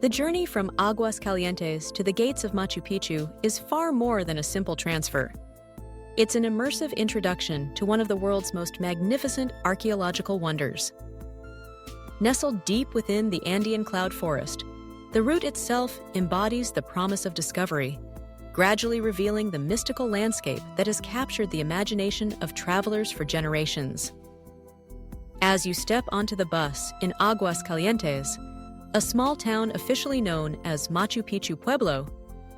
The journey from Aguas Calientes to the gates of Machu Picchu is far more than a simple transfer. It's an immersive introduction to one of the world's most magnificent archaeological wonders. Nestled deep within the Andean cloud forest, the route itself embodies the promise of discovery, gradually revealing the mystical landscape that has captured the imagination of travelers for generations. As you step onto the bus in Aguas Calientes, a small town officially known as Machu Picchu Pueblo,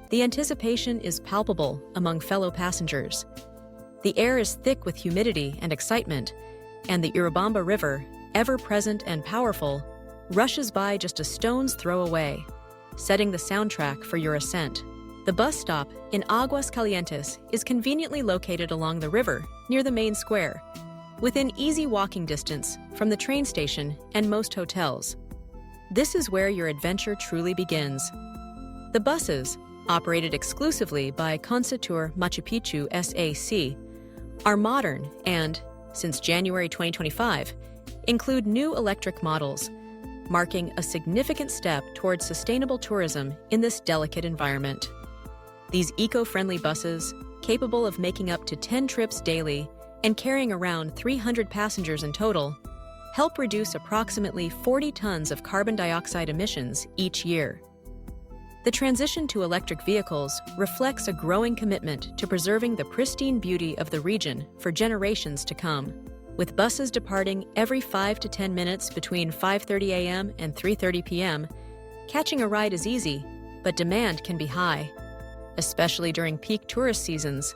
the anticipation is palpable among fellow passengers. The air is thick with humidity and excitement, and the Urubamba River, ever present and powerful, rushes by just a stone's throw away, setting the soundtrack for your ascent. The bus stop in Aguas Calientes is conveniently located along the river near the main square, within easy walking distance from the train station and most hotels. This is where your adventure truly begins. The buses, operated exclusively by Concetur Machu Picchu SAC, are modern and, since January 2025, include new electric models, marking a significant step towards sustainable tourism in this delicate environment. These eco-friendly buses, capable of making up to 10 trips daily and carrying around 300 passengers in total, help reduce approximately 40 tons of carbon dioxide emissions each year. The transition to electric vehicles reflects a growing commitment to preserving the pristine beauty of the region for generations to come, with buses departing every 5 to 10 minutes between 5:30 a.m. and 3:30 p.m. Catching a ride is easy, but demand can be high, especially during peak tourist seasons.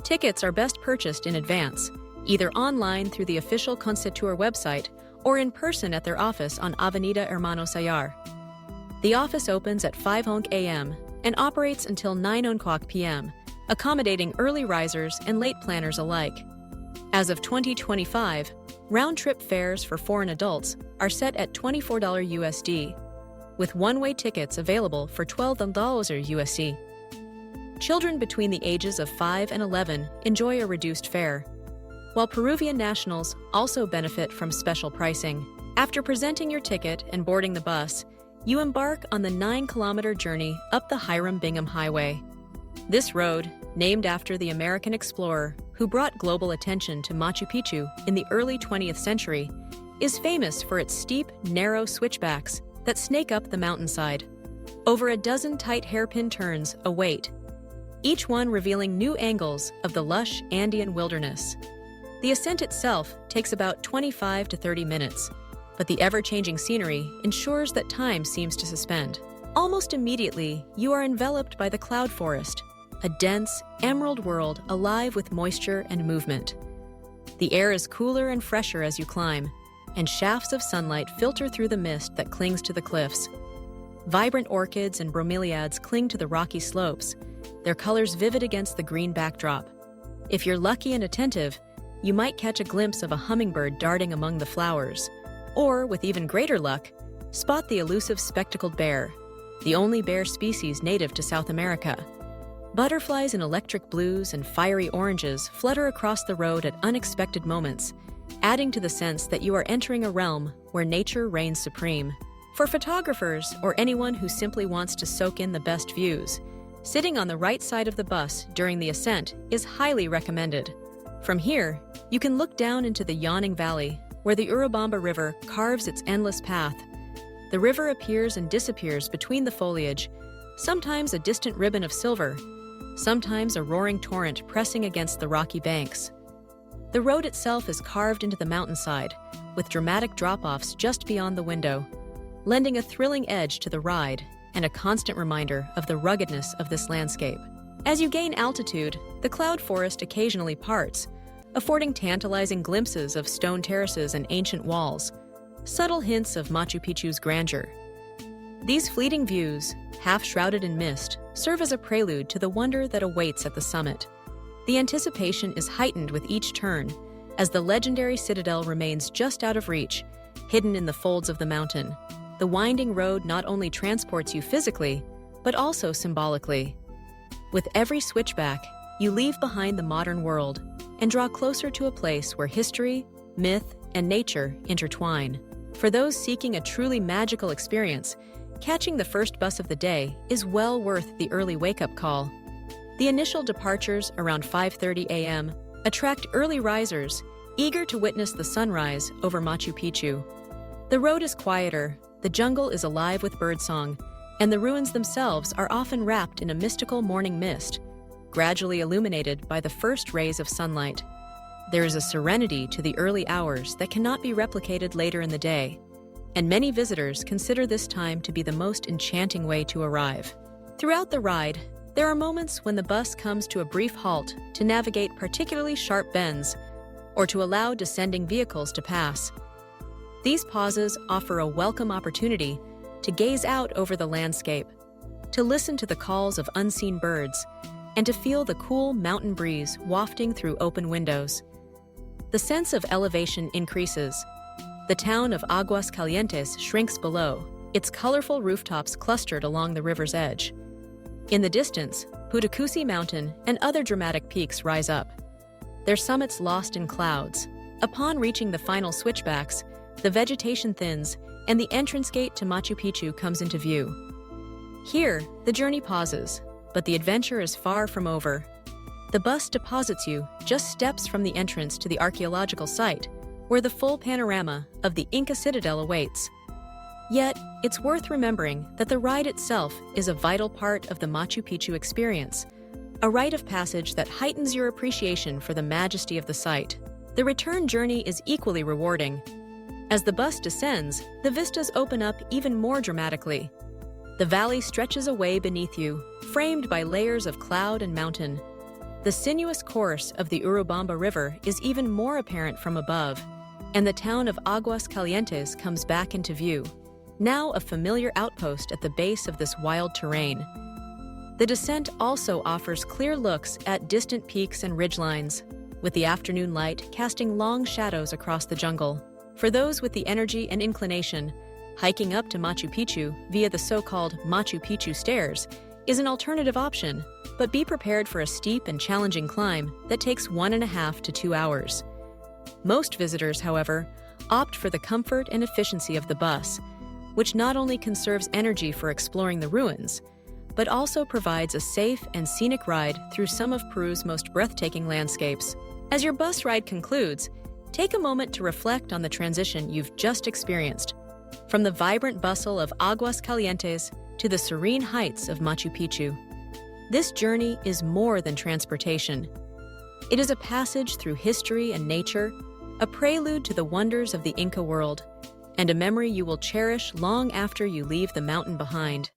Tickets are best purchased in advance, either online through the official Concetur website or in person at their office on Avenida Hermano Sayar. The office opens at 5 a.m. and operates until 9 p.m., accommodating early risers and late planners alike. As of 2025, round-trip fares for foreign adults are set at $24 USD, with one-way tickets available for $12 USD. Children between the ages of 5 and 11 enjoy a reduced fare, while Peruvian nationals also benefit from special pricing. After presenting your ticket and boarding the bus, you embark on the 9-kilometer journey up the Hiram Bingham Highway. This road, named after the American explorer who brought global attention to Machu Picchu in the early 20th century, is famous for its steep, narrow switchbacks that snake up the mountainside. Over a dozen tight hairpin turns await, each one revealing new angles of the lush Andean wilderness. The ascent itself takes about 25 to 30 minutes, but the ever-changing scenery ensures that time seems to suspend. Almost immediately, you are enveloped by the cloud forest, a dense, emerald world alive with moisture and movement. The air is cooler and fresher as you climb, and shafts of sunlight filter through the mist that clings to the cliffs. Vibrant orchids and bromeliads cling to the rocky slopes, their colors vivid against the green backdrop. If you're lucky and attentive, you might catch a glimpse of a hummingbird darting among the flowers, or, with even greater luck, spot the elusive spectacled bear, the only bear species native to South America. Butterflies in electric blues and fiery oranges flutter across the road at unexpected moments, adding to the sense that you are entering a realm where nature reigns supreme. For photographers or anyone who simply wants to soak in the best views, sitting on the right side of the bus during the ascent is highly recommended. From here, you can look down into the yawning valley where the Urubamba River carves its endless path. The river appears and disappears between the foliage, sometimes a distant ribbon of silver, sometimes a roaring torrent pressing against the rocky banks. The road itself is carved into the mountainside, with dramatic drop-offs just beyond the window, lending a thrilling edge to the ride and a constant reminder of the ruggedness of this landscape. As you gain altitude, the cloud forest occasionally parts, affording tantalizing glimpses of stone terraces and ancient walls, subtle hints of Machu Picchu's grandeur. These fleeting views, half shrouded in mist, serve as a prelude to the wonder that awaits at the summit. The anticipation is heightened with each turn, as the legendary citadel remains just out of reach, hidden in the folds of the mountain. The winding road not only transports you physically, but also symbolically. With every switchback, you leave behind the modern world and draw closer to a place where history, myth, and nature intertwine. For those seeking a truly magical experience, catching the first bus of the day is well worth the early wake-up call. The initial departures around 5:30 a.m. attract early risers eager to witness the sunrise over Machu Picchu. The road is quieter, the jungle is alive with birdsong, and the ruins themselves are often wrapped in a mystical morning mist, gradually illuminated by the first rays of sunlight. There is a serenity to the early hours that cannot be replicated later in the day, and many visitors consider this time to be the most enchanting way to arrive. Throughout the ride, there are moments when the bus comes to a brief halt to navigate particularly sharp bends or to allow descending vehicles to pass. These pauses offer a welcome opportunity to gaze out over the landscape, to listen to the calls of unseen birds, and to feel the cool mountain breeze wafting through open windows. The sense of elevation increases. The town of Aguas Calientes shrinks below, its colorful rooftops clustered along the river's edge. In the distance, Putacusi Mountain and other dramatic peaks rise up, their summits lost in clouds. Upon reaching the final switchbacks, the vegetation thins and the entrance gate to Machu Picchu comes into view. Here, the journey pauses, but the adventure is far from over. The bus deposits you just steps from the entrance to the archaeological site, where the full panorama of the Inca citadel awaits. Yet, it's worth remembering that the ride itself is a vital part of the Machu Picchu experience, a rite of passage that heightens your appreciation for the majesty of the site. The return journey is equally rewarding. As the bus descends, the vistas open up even more dramatically. The valley stretches away beneath you, framed by layers of cloud and mountain. The sinuous course of the Urubamba River is even more apparent from above, and the town of Aguas Calientes comes back into view, now a familiar outpost at the base of this wild terrain. The descent also offers clear looks at distant peaks and ridgelines, with the afternoon light casting long shadows across the jungle. For those with the energy and inclination, hiking up to Machu Picchu via the so-called Machu Picchu stairs is an alternative option, but be prepared for a steep and challenging climb that takes 1.5 to 2 hours. Most visitors, however, opt for the comfort and efficiency of the bus, which not only conserves energy for exploring the ruins, but also provides a safe and scenic ride through some of Peru's most breathtaking landscapes. As your bus ride concludes, take a moment to reflect on the transition you've just experienced, from the vibrant bustle of Aguas Calientes to the serene heights of Machu Picchu. This journey is more than transportation. It is a passage through history and nature, a prelude to the wonders of the Inca world, and a memory you will cherish long after you leave the mountain behind.